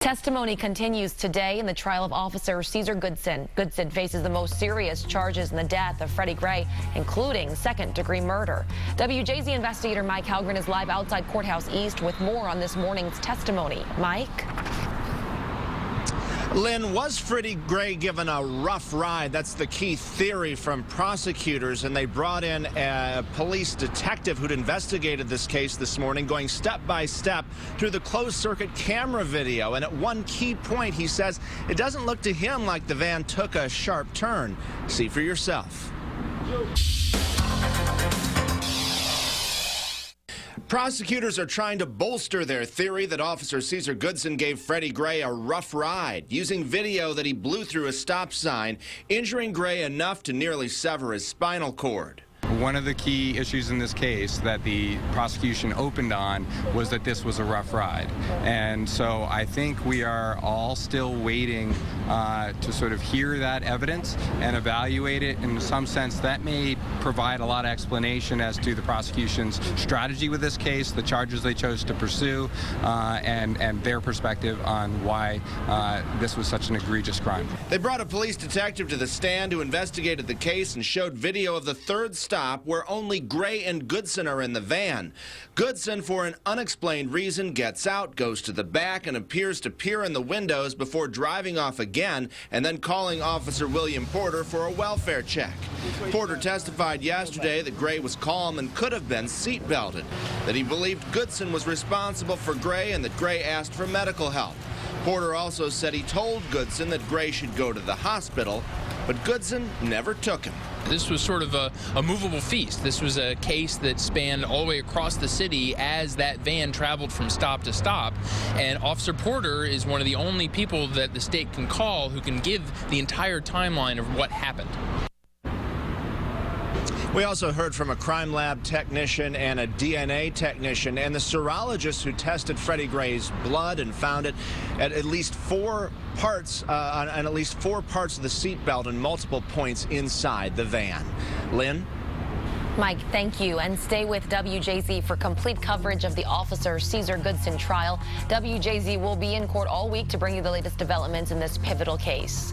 Testimony continues today in the trial of Officer Cesar Goodson. Goodson faces the most serious charges in the death of Freddie Gray, including second-degree murder. WJZ investigator Mike Hellgren is live outside Courthouse East with more on this morning's testimony. Mike? Lynn, was Freddie Gray given a rough ride? That's the key theory from prosecutors, and they brought in a police detective who'd investigated this case this morning, going step by step through the closed-circuit camera video. And at one key point, he says it doesn't look to him like the van took a sharp turn. See for yourself. Prosecutors are trying to bolster their theory that Officer Cesar Goodson gave Freddie Gray a rough ride, using video that he blew through a stop sign, injuring Gray enough to nearly sever his spinal cord. One of the key issues in this case that the prosecution opened on was that this was a rough ride. And so I think we are all still waiting to sort of hear that evidence and evaluate it. In some sense, that may provide a lot of explanation as to the prosecution's strategy with this case, the charges they chose to pursue, and their perspective on why this was such an egregious crime. They brought a police detective to the stand who investigated the case and showed video of the third stop where only Gray and Goodson are in the van. Goodson, for an unexplained reason, gets out, goes to the back, and appears to peer in the windows before driving off again and then calling Officer William Porter for a welfare check. Porter testified yesterday that Gray was calm and could have been seatbelted, that he believed Goodson was responsible for Gray and that Gray asked for medical help. Porter also said he told Goodson that Gray should go to the hospital, but Goodson never took him. This was sort of a movable feast. This was a case that spanned all the way across the city as that van traveled from stop to stop. And Officer Porter is one of the only people that the state can call who can give the entire timeline of what happened. We also heard from a crime lab technician and a DNA technician and the serologist who tested Freddie Gray's blood and found it at least 4 parts on at least 4 parts of the seatbelt and multiple points inside the van. Lynn? Mike, thank you. And stay with WJZ for complete coverage of the Officer Cesar Goodson trial. WJZ will be in court all week to bring you the latest developments in this pivotal case.